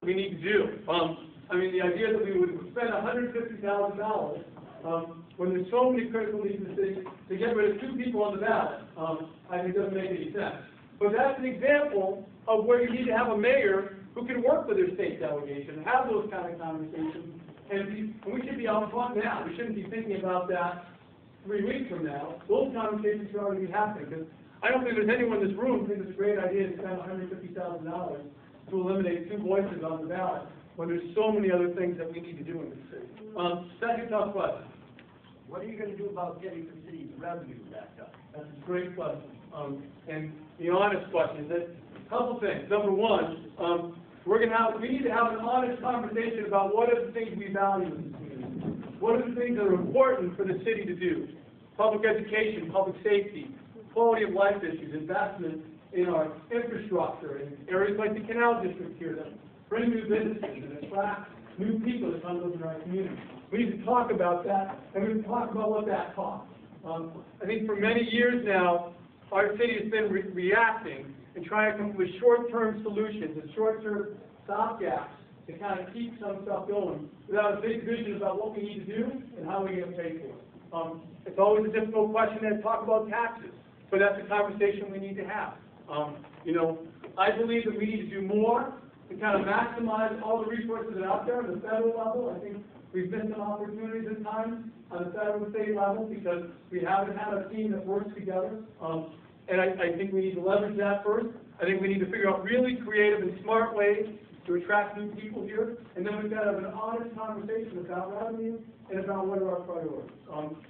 we need to do. I mean, the idea that we would spend $150,000 when there's so many critical needs in the city to get rid of 2 people on the ballot, I think doesn't make any sense. But that's an example of where you need to have a mayor who can work with their state delegation, have those kind of conversations, and we should be out front now. We shouldn't be thinking about that 3 weeks from now. Those conversations should already be happening, because I don't think there's anyone in this room who thinks it's a great idea to spend $150,000 to eliminate 2 voices on the ballot when there's so many other things that we need to do in this city. Second tough question. What are you going to do about getting the city's revenue back up? That's a great question. And the honest question is that a couple things. Number one, we need to have an honest conversation about what are the things we value in the community. What are the things that are important for the city to do? Public education, public safety, quality of life issues, investment in our infrastructure, in areas like the Canal District here that bring new businesses and attract new people to come live in our community. We need to talk about that, and we need to talk about what that costs. I think for many years now, our city has been reacting and trying to come up with short-term solutions and short-term stopgaps to kind of keep some stuff going without a big vision about what we need to do and how we're going to pay for it. It's always a difficult question to talk about taxes, but that's a conversation we need to have. I believe that we need to do more to kind of maximize all the resources that are out there on the federal level. I think we've missed some opportunities at times on the federal and state level because we haven't had a team that works together. And I think we need to leverage that first. I think we need to figure out really creative and smart ways to attract new people here. And then we've got to have an honest conversation about revenue and about what are our priorities.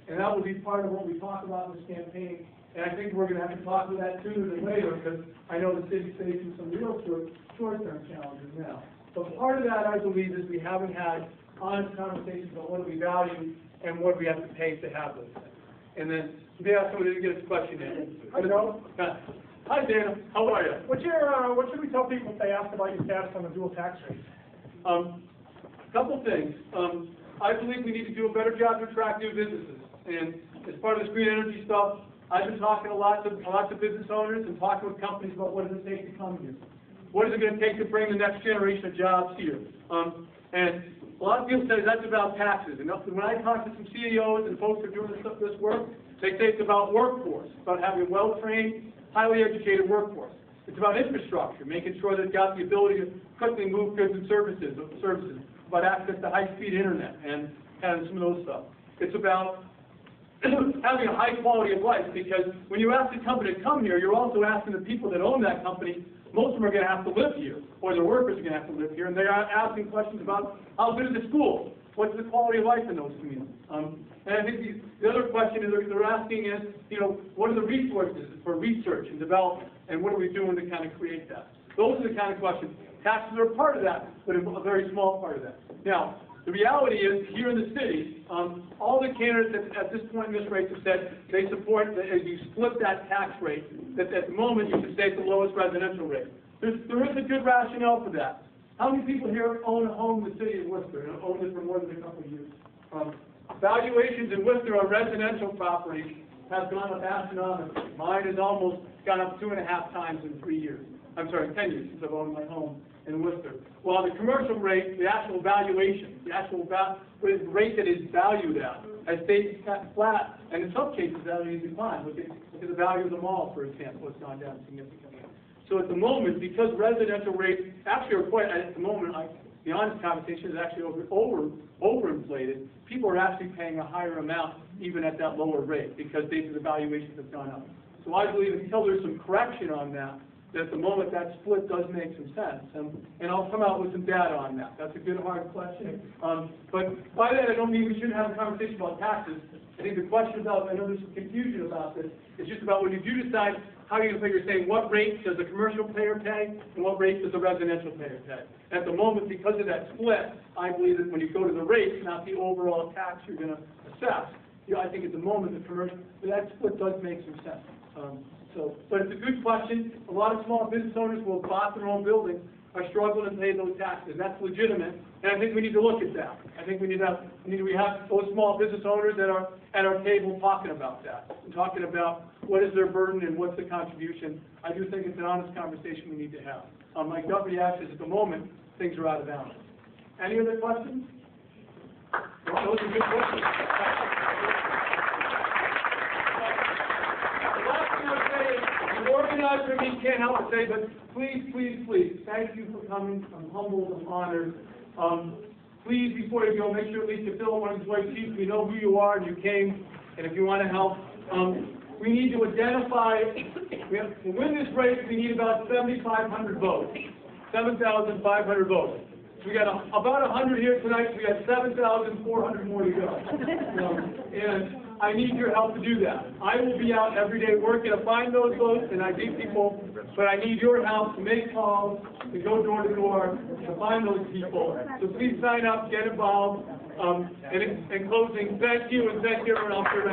And that will be part of what we talk about in this campaign. And I think we're going to have to talk about that sooner than later because I know the city's facing some real short-term challenges now. But part of that, I believe, is we haven't had honest conversations about what do we value and what do we have to pay to have those things. And then, yeah, somebody didn't get his question in. Hi, Joe. Hi, Dana. How are you? What should we tell people if they ask about your status on the dual tax rate? A couple things. I believe we need to do a better job to attract new businesses. And as part of this green energy stuff, I've been talking to lots of business owners and talking with companies about what does it take to come here. What is it going to take to bring the next generation of jobs here? And a lot of people say that's about taxes. And when I talk to some CEOs and folks who are doing this work, they say it's about workforce, about having a well-trained, highly educated workforce. It's about infrastructure, making sure that it's got the ability to quickly move goods and services, about access to high-speed internet and kind of some of those stuff. It's about having a high quality of life, because when you ask a company to come here, you're also asking the people that own that company. Most of them are going to have to live here, or their workers are going to have to live here, and they are asking questions about how good is the school, what's the quality of life in those communities. And I think the other question is they're asking is, what are the resources for research and development, and what are we doing to kind of create that? Those are the kind of questions. Taxes are a part of that, but a very small part of that. Now, the reality is, here in the city, all the candidates at this point in this race have said they support that as you split that tax rate, that at the moment you should stay at the lowest residential rate. There is a good rationale for that. How many people here own a home in the city of Worcester and own it for more than a couple of years? Valuations in Worcester on residential properties have gone up astronomically. Mine has almost gone up 2.5 times in 10 years since I've owned my home in Worcester. While the commercial rate, the actual valuation, rate that is valued at, has stayed flat, and in some cases value has declined. Look at the value of the mall, for example, it's gone down significantly. So at the moment, because residential rates actually are quite, at the moment, the honest conversation is actually overinflated. People are actually paying a higher amount even at that lower rate because the valuations have gone up. So I believe until there's some correction on that at the moment that split does make some sense. And I'll come out with some data on that. That's a good, hard question. But by that, I don't mean we shouldn't have a conversation about taxes. I think the question about, I know there's some confusion about this, it's just about when you do decide how you're going to saying what rate does the commercial payer pay and what rate does the residential payer pay. At the moment, because of that split, I believe that when you go to the rate, not the overall tax you're going to assess, I think at the moment that split does make some sense. But it's a good question. A lot of small business owners who have bought their own buildings are struggling to pay those taxes. That's legitimate, and I think we need to look at that. I think we have those small business owners that are at our table talking about that, and talking about what is their burden and what's the contribution. I do think it's an honest conversation we need to have. My gut reaction is at the moment, things are out of balance. Any other questions? Those are good questions. The last thing I would say is, the organizer of me can't help but say, but please, please, please, thank you for coming. I'm humbled, I'm honored. Please, before you go, make sure at least you fill in one of these white sheets. We know who you are and you came, and if you want to help, we need to identify, to win this race, we need about 7,500 votes, 7,500 votes. So we got about 100 here tonight, so we got 7,400 more to go. And I need your help to do that. I will be out every day working to find those votes, and I need people, but I need your help to make calls, to go door to door, to find those people. So please sign up, get involved. And in closing, thank you, and thank you everyone else for your